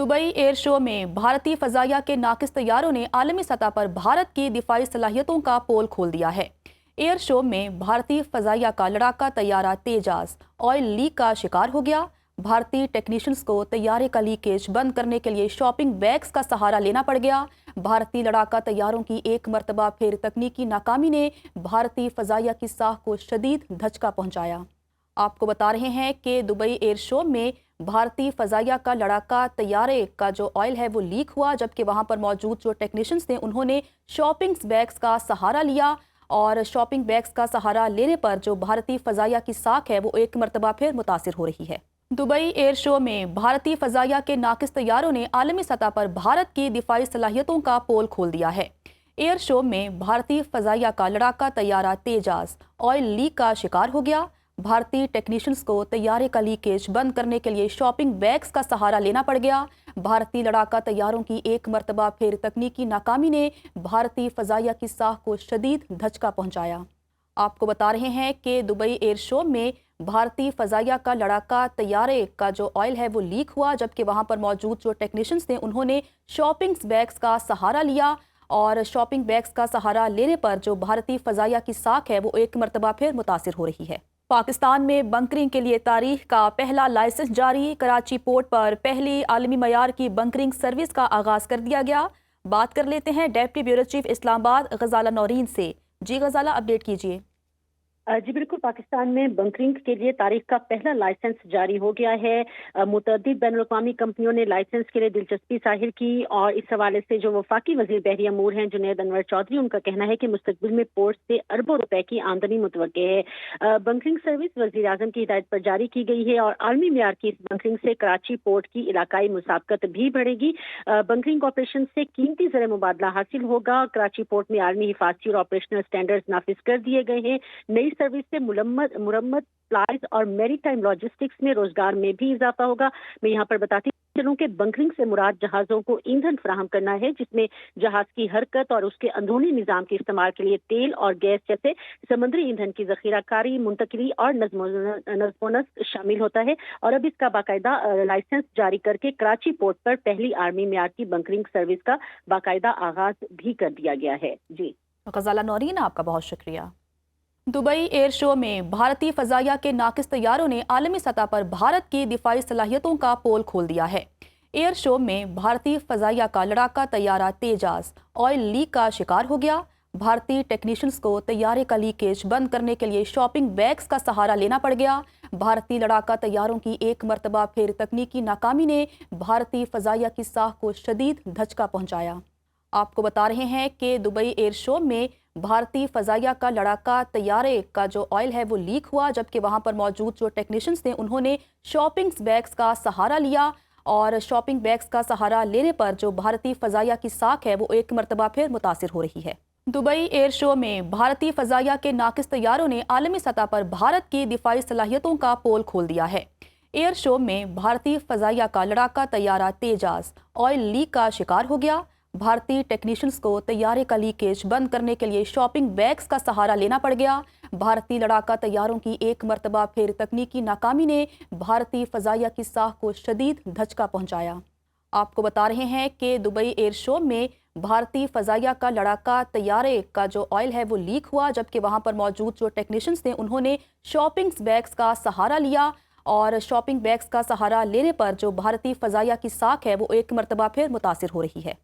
Dubai air show में भारतीय फजाइया के नाकिस तैयारों ने आलमी सतह पर भारत की दिफाई सलाहियतों का पोल खोल दिया है। एयर शो में भारतीय फजाइया का लड़ाका तैयारा तेजाज ऑयल लीक का शिकार हो गया। भारतीय टेक्नीशियंस को तैयारे का लीकेज बंद करने के लिए शॉपिंग बैग्स का सहारा लेना पड़ गया। भारतीय लड़ाका तैयारों की एक मरतबा फिर तकनीकी नाकामी ने भारतीय फजाइया की साख को शदीद धचका पहुंचाया। आपको बता रहे हैं कि दुबई एयर शो में भारतीय फजाइया का लड़ाका तैयारे का जो ऑयल है वो लीक हुआ, जबकि वहां पर मौजूद जो टेक्नीशियंस थे उन्होंने शॉपिंग बैग्स का सहारा लिया और शॉपिंग बैग्स का सहारा लेने पर जो भारतीय फजाइया की साख है वो एक मरतबा फिर मुतासिर हो रही है। दुबई एयर शो में भारतीय फजाइया के नाकिस तैयारों ने आलमी सतह पर भारत की दिफाई सलाहियतों का पोल खोल दिया है। एयर शो में भारतीय फजाइया का लड़ाका तैयारा तेजाज ऑयल लीक का शिकार हो गया। भारतीय टेक्नीशियंस को तैयारे का लीकेज बंद करने के लिए शॉपिंग बैग्स का सहारा लेना पड़ गया। भारतीय लड़ाका तैयारों की एक मरतबा फिर तकनीकी नाकामी ने भारतीय फजाइया की साख को शदीद धचका पहुंचाया। आपको बता रहे हैं कि दुबई एयर शो में भारतीय फजाइया का लड़ाका तैयारे का जो ऑयल है वो लीक हुआ, जबकि वहां पर मौजूद जो टेक्नीशियंस थे उन्होंने शॉपिंग बैग्स का सहारा लिया और शॉपिंग बैग्स का सहारा लेने पर जो भारतीय फजाइया की साख है वो एक मरतबा फिर मुतासिर हो रही है। पाकिस्तान में बंकरिंग के लिए तारीख का पहला लाइसेंस जारी। कराची पोर्ट पर पहली आलमी मयार की बंकरिंग सर्विस का आगाज कर दिया गया। बात कर लेते हैं डेप्टी ब्यूरो चीफ इस्लामाबाद गजाला नौरीन से। जी गजाला, अपडेट कीजिए। जी बिल्कुल, पाकिस्तान में बंकरिंग के लिए तारीख का पहला लाइसेंस जारी हो गया है। मुतअद्दिद बैनुल-अक़वामी कंपनियों ने लाइसेंस के लिए दिलचस्पी जाहिर की और इस हवाले से जो वफाकी वजीर बहरी अमूर हैं जुनैद अनवर चौधरी, उनका कहना है कि मुस्तकबिल में पोर्ट से अरबों रुपए की आमदनी मुतवक्के है। बंकरिंग सर्विस वजीर आजम की हिदायत पर जारी की गई है और आलमी मेयार की इस बंकरिंग से कराची पोर्ट की इलाकाई मुसाबकत भी बढ़ेगी। बंकरिंग ऑपरेशन से कीमती ज़र मुबादला हासिल होगा। कराची पोर्ट में आलमी हिफाजती और ऑपरेशनल स्टैंडर्ड्स नाफिज कर दिए गए हैं। नई सर्विस से मुरम्मत, प्लाइज और मैरीटाइम लॉजिस्टिक्स में रोजगार में भी इजाफा होगा। मैं यहाँ पर बताती चलूं कि बंकरिंग से मुराद जहाजों को ईंधन फराहम करना है, जिसमें जहाज की हरकत और उसके अंदरूनी निजाम के इस्तेमाल के लिए तेल और गैस जैसे समुद्री ईंधन की जखीराकारी, मुंतकली और नज़्म-ओ-नस्क शामिल होता है। और अब इसका बाकायदा लाइसेंस जारी करके कराची पोर्ट पर पहली आर्मी मेयार की बंकरिंग सर्विस का बाकायदा आगाज भी कर दिया गया है। जी गजाला नौरीन, आपका बहुत शुक्रिया। दुबई एयर शो में भारतीय फजाइया के नाकिस तैयारों ने आलमी सतह पर भारत की दिफाई सलाहियतों का पोल खोल दिया है। एयर शो में भारतीय फजाइया का लड़ाका तैयारा तेजाज ऑयल लीक का शिकार हो गया। भारतीय टेक्नीशियंस को तैयारे का लीकेज बंद करने के लिए शॉपिंग बैग्स का सहारा लेना पड़ गया। भारतीय लड़ाका तैयारों की एक मरतबा फिर तकनीकी नाकामी ने भारतीय फजाइया की साख को शदीद धचका पहुंचाया। आपको बता रहे हैं कि दुबई एयर शो में भारतीय फजाइया का लड़ाका तैयारे का जो ऑयल है वो लीक हुआ, जबकि वहां पर मौजूद जो टेक्नीशियंस थे उन्होंने शॉपिंग बैग्स का सहारा लिया और शॉपिंग बैग्स का सहारा लेने पर जो भारतीय फजाइया की साख है वो एक मरतबा फिर मुतासिर हो रही है। दुबई एयर शो में भारतीय फजाइया के नाकिस तैयारों ने आलमी सतह पर भारत की दिफाई सलाहियतों का पोल खोल दिया है। एयर शो में भारतीय फजाइया का लड़ाका तैयारा तेजाज ऑयल लीक का शिकार हो गया। भारतीय टेक्नीशियंस को तैयारे का लीकेज बंद करने के लिए शॉपिंग बैग्स का सहारा लेना पड़ गया। भारतीय लड़ाका तैयारों की एक मरतबा फिर तकनीकी नाकामी ने भारतीय फजाइया की साख को शदीद धचका पहुंचाया। आपको बता रहे हैं कि दुबई एयर शो में भारतीय फजाइया का लड़ाका तैयारे का जो ऑयल है वो लीक हुआ, जबकि वहां पर मौजूद जो टेक्नीशियंस थे उन्होंने शॉपिंग बैग्स का सहारा लिया और शॉपिंग बैग्स का सहारा लेने पर जो भारतीय फजाइया की साख है वो एक मरतबा फिर मुतासिर हो रही है।